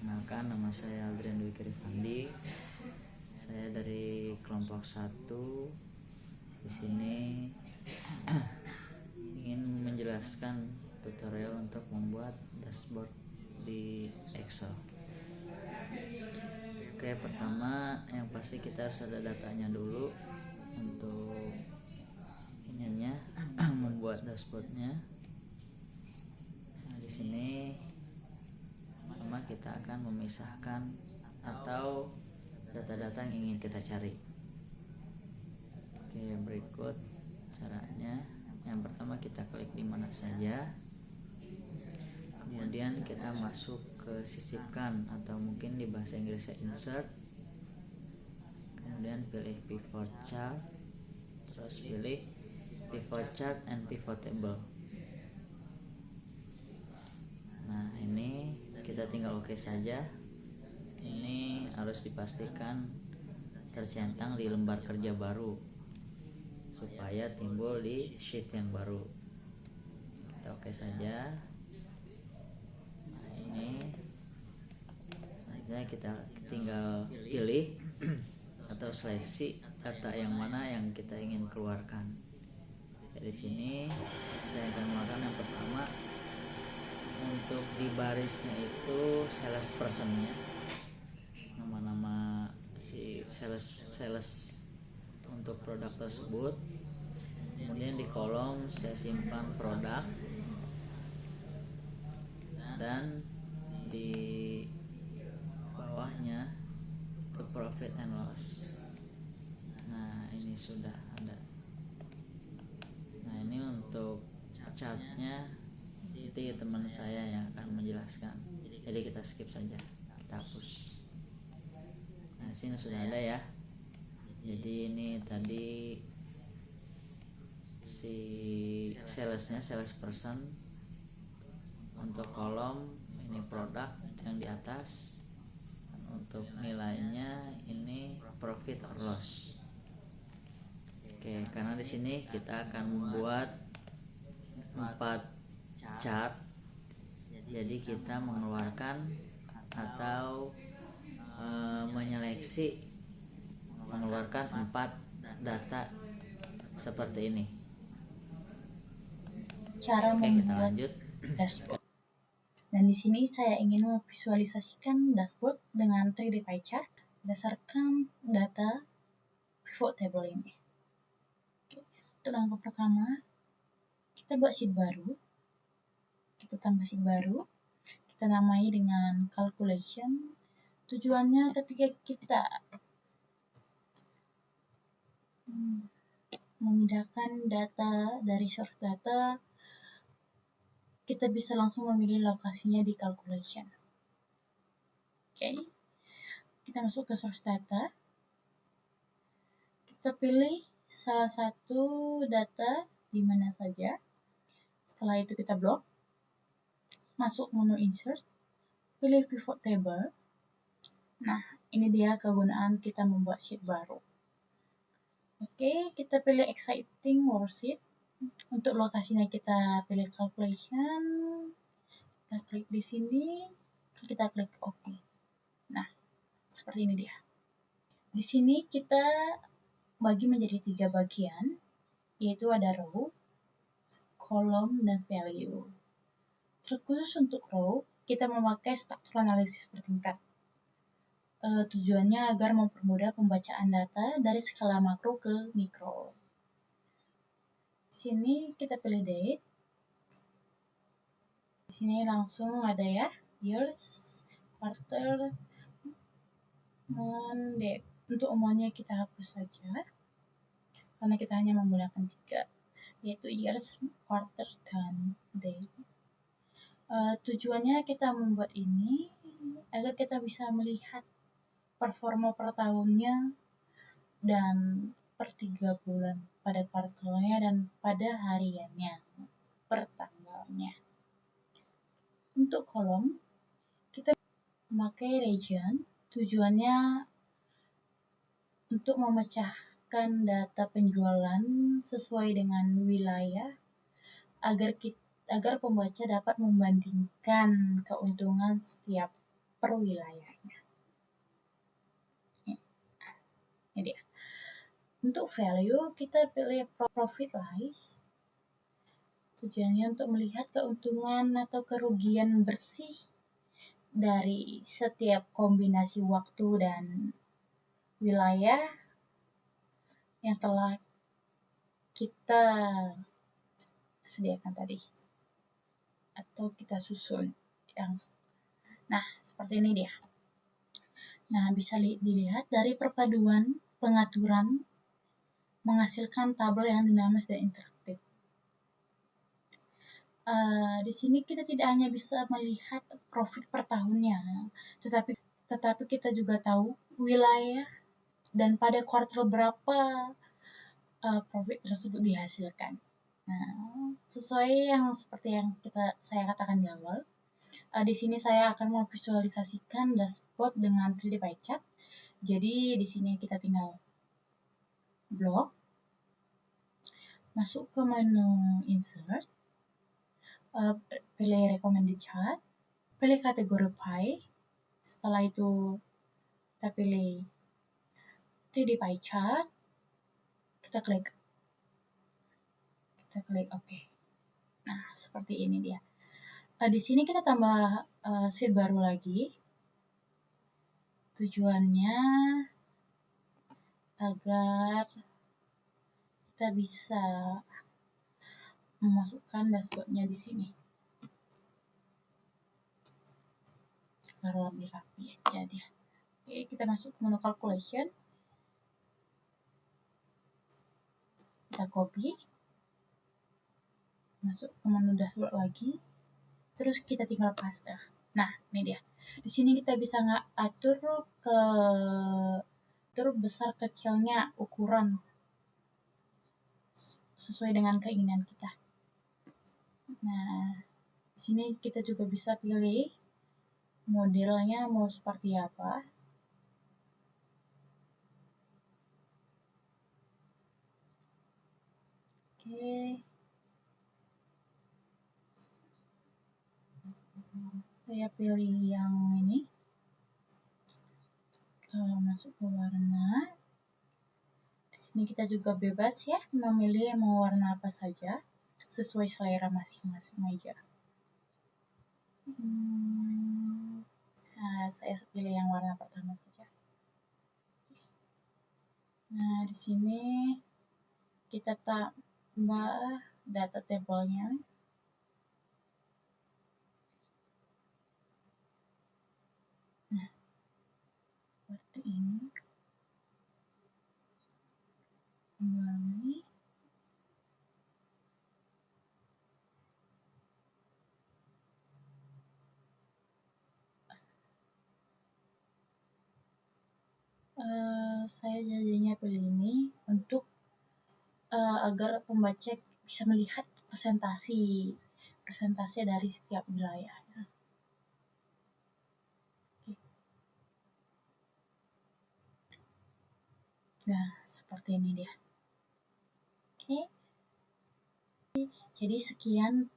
Perkenalkan, nama saya Aldrian Dwi Kirifandi. Saya dari kelompok 1. Di sini ingin menjelaskan tutorial untuk membuat dashboard di Excel. Oke, pertama yang pasti kita harus ada datanya dulu untuk ininya membuat dashboardnya. Nah, di sini pertama kita akan memisahkan atau data-data yang ingin kita cari. Oke, berikut caranya. Yang pertama kita klik di mana saja, kemudian kita masuk ke sisipkan atau mungkin di bahasa Inggrisnya insert, kemudian pilih pivot chart, terus pilih pivot chart and pivot table. Nah, ini kita tinggal oke saja. Ini harus dipastikan tercentang di lembar kerja baru supaya timbul di sheet yang baru. Kita oke saja. Nah, ini selanjutnya kita tinggal pilih atau seleksi data yang mana yang kita ingin keluarkan. Di sini saya akan melakukan yang pertama, untuk di barisnya itu sales personnya, nama-nama si sales untuk produk tersebut. Kemudian di kolom saya simpan produk, dan di bawahnya itu profit and loss. Nah, ini sudah ada. Nah, ini untuk chartnya nanti teman saya yang akan menjelaskan, jadi kita skip saja, kita hapus. Nah, sini sudah ada ya. Jadi ini tadi si salesnya, sales person. Untuk kolom ini produk yang di atas, untuk nilainya ini profit or loss. Oke, karena di sini kita akan membuat 4 chart, jadi kita mengeluarkan atau menyeleksi mengeluarkan 4 data seperti ini. Cara Oke, kita membuat lanjut. dashboard. Dan di sini saya ingin memvisualisasikan dashboard dengan 3D pie chart berdasarkan data pivot table ini. Oke. Untuk langkah pertama, kita buat sheet baru. Kita tambah sheet baru. Kita namai dengan calculation. Tujuannya ketika kita memindahkan data dari source data, kita bisa langsung memilih lokasinya di calculation. Oke, kita masuk ke source data. Kita pilih salah satu data di mana saja. Setelah itu kita blok, masuk menu insert, pilih pivot table. Nah, ini dia kegunaan kita membuat sheet baru. Oke, kita pilih exciting worksheet. Untuk lokasinya kita pilih calculation. Kita klik di sini, kita klik OK. Nah, seperti ini dia. Di sini kita bagi menjadi 3 bagian, yaitu ada row, column, dan value. Terkhusus untuk row, kita memakai struktur analisis bertingkat. Tujuannya agar mempermudah pembacaan data dari skala makro ke mikro. Di sini kita pilih date. Di sini langsung ada ya, years, quarter, month, date. Untuk umumnya kita hapus saja, karena kita hanya menggunakan 3, yaitu years, quarter, dan date. Tujuannya kita membuat ini agar kita bisa melihat performa per tahunnya dan per 3 bulan, pada kuartalnya dan pada hariannya, per tanggalnya. Untuk kolom, kita memakai region. Tujuannya untuk memecahkan data penjualan sesuai dengan wilayah agar pembaca dapat membandingkan keuntungan setiap per wilayahnya. Ini dia. Untuk value kita pilih profit loss. Tujuannya untuk melihat keuntungan atau kerugian bersih dari setiap kombinasi waktu dan wilayah yang telah kita sediakan tadi atau kita susun. Nah, seperti ini dia. Nah, bisa dilihat dari perpaduan pengaturan menghasilkan tabel yang dinamis dan interaktif. Di sini kita tidak hanya bisa melihat profit per tahunnya, tetapi kita juga tahu wilayah dan pada kuartal berapa profit tersebut dihasilkan. Nah, sesuai seperti yang saya katakan di awal, di sini saya akan memvisualisasikan dashboard dengan 3D pie chart. Jadi di sini kita tinggal blok, masuk ke menu insert, pilih recommended chart, pilih kategori pie. Setelah itu kita pilih 3D pie chart, kita klik OK. Nah, seperti ini dia. Di sini kita tambah sheet baru lagi. Tujuannya agar kita bisa memasukkan dashboardnya di sini agar lebih rapi aja dia. Oke, kita masuk ke menu calculation, kita copy, masuk ke menu dashboard lagi, terus kita tinggal paste. Nah, ini dia. Di sini kita bisa atur besar kecilnya ukuran sesuai dengan keinginan kita. Nah, di sini kita juga bisa pilih modelnya mau seperti apa. Oke. Saya pilih yang ini. Masuk ke warna. Di sini kita juga bebas ya memilih mau warna apa saja sesuai selera masing-masing aja. Nah, saya pilih yang warna pertama saja. Nah, di sini kita tambah data tabelnya. Nah, seperti ini. Kembali. Saya jadinya pilih ini untuk agar pembaca bisa melihat presentasi dari setiap wilayah. Nah, seperti ini dia. Oke. Jadi sekian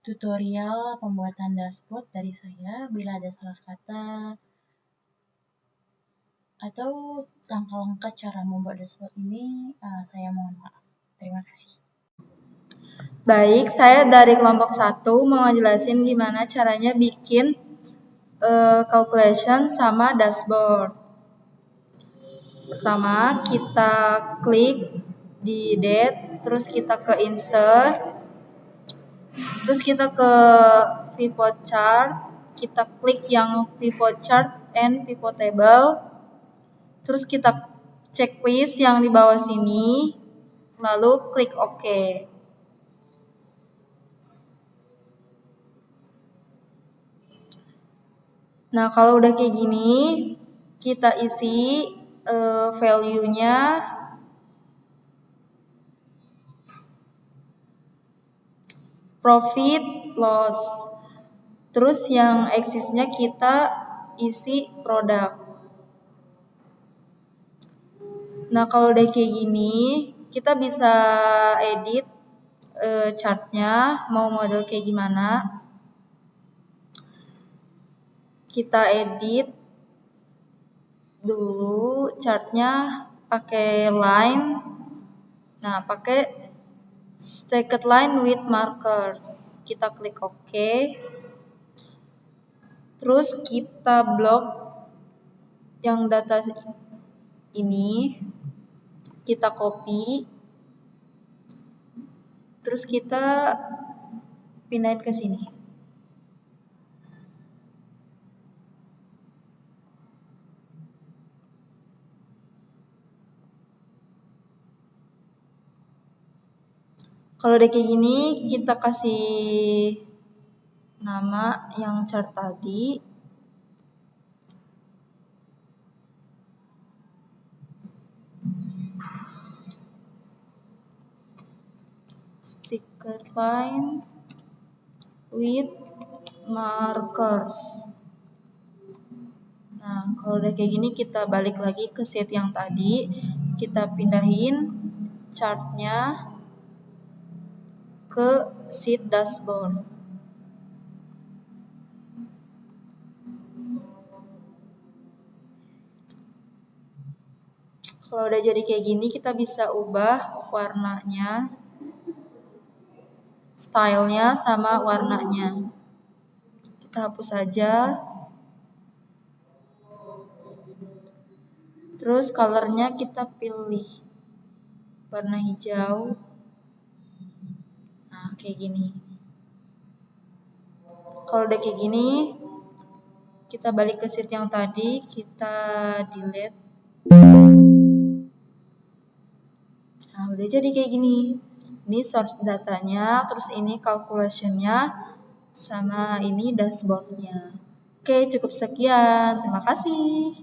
tutorial pembuatan dashboard dari saya. Bila ada salah kata atau langkah-langkah cara membuat dashboard ini, saya mohon maaf. Terima kasih. Baik, saya dari kelompok 1 mau ngejelasin gimana caranya bikin calculation sama dashboard. Pertama, kita klik di date, terus kita ke insert, terus kita ke pivot chart, kita klik yang pivot chart and pivot table, terus kita checklist yang di bawah sini, lalu klik OK. Nah, kalau udah kayak gini, kita isi value-nya. Profit, loss. Terus yang axis-nya kita isi produk. Nah, kalau udah kayak gini, kita bisa edit chart-nya, mau model kayak gimana. kita edit dulu chartnya pakai line. Nah, pakai stacked line with markers. Kita klik OK. Terus kita blok yang data ini, kita copy. Terus kita pindahin ke sini. Kalau udah kayak gini, kita kasih nama yang chart tadi. Sticker line with markers. Nah, kalau udah kayak gini, kita balik lagi ke sheet yang tadi. Kita pindahin chartnya ke sheet dashboard. Kalau udah jadi kayak gini, kita bisa ubah warnanya, stylenya sama warnanya. Kita hapus saja. Terus colornya kita pilih warna hijau. Nah, kayak gini. Kalau udah kayak gini, kita balik ke sheet yang tadi, kita delete. Nah, udah jadi kayak gini. Ini source datanya, terus ini calculation-nya, sama ini dashboard-nya. Oke, cukup sekian. Terima kasih.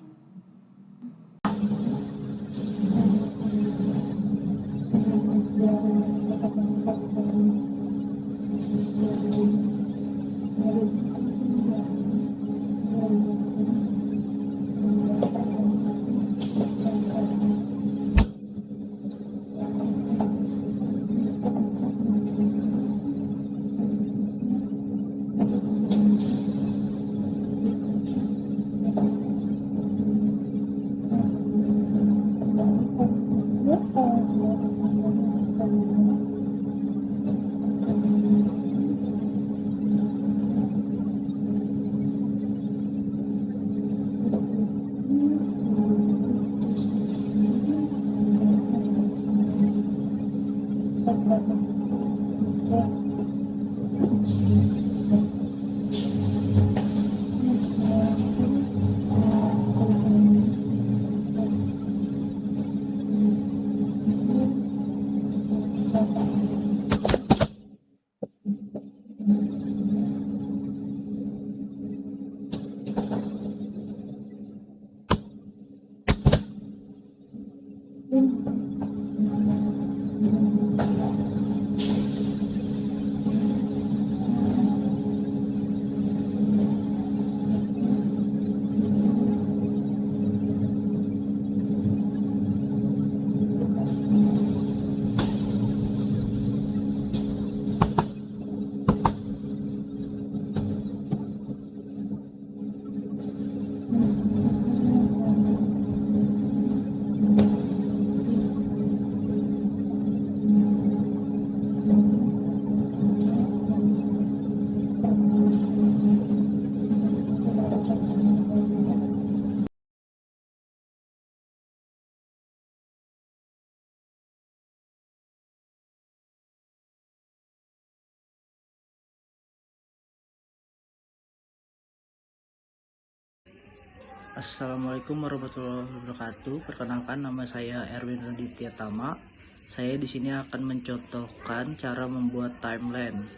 Assalamualaikum warahmatullahi wabarakatuh. Perkenalkan, nama saya Erwin Raditya Tama. Saya di sini akan mencontohkan cara membuat timeline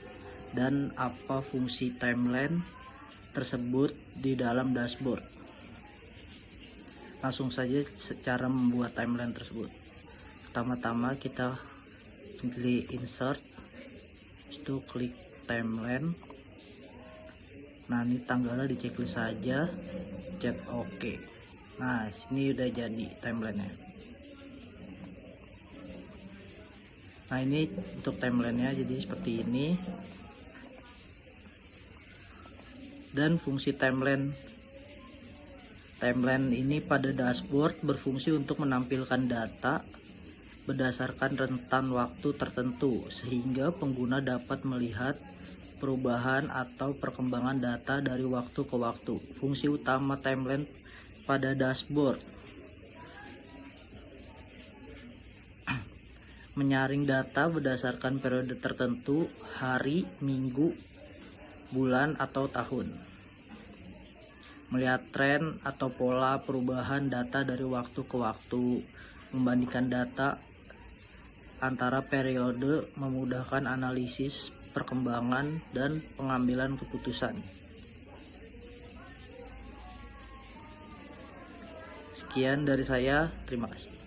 dan apa fungsi timeline tersebut di dalam dashboard. Langsung saja cara membuat timeline tersebut. Pertama-tama kita pilih insert, itu klik timeline. Nah, ini tanggalnya di checklist saja, cek OK. Nah, ini udah jadi timelinenya. Nah, ini untuk timelinenya jadi seperti ini. Dan fungsi timeline Timeline ini pada dashboard berfungsi untuk menampilkan data berdasarkan rentan waktu tertentu, sehingga pengguna dapat melihat perubahan atau perkembangan data dari waktu ke waktu. Fungsi utama timeline pada dashboard: menyaring data berdasarkan periode tertentu, hari, minggu, bulan, atau tahun. Melihat tren atau pola perubahan data dari waktu ke waktu. Membandingkan data antara periode, memudahkan analisis, perkembangan, dan pengambilan keputusan. Sekian dari saya, terima kasih.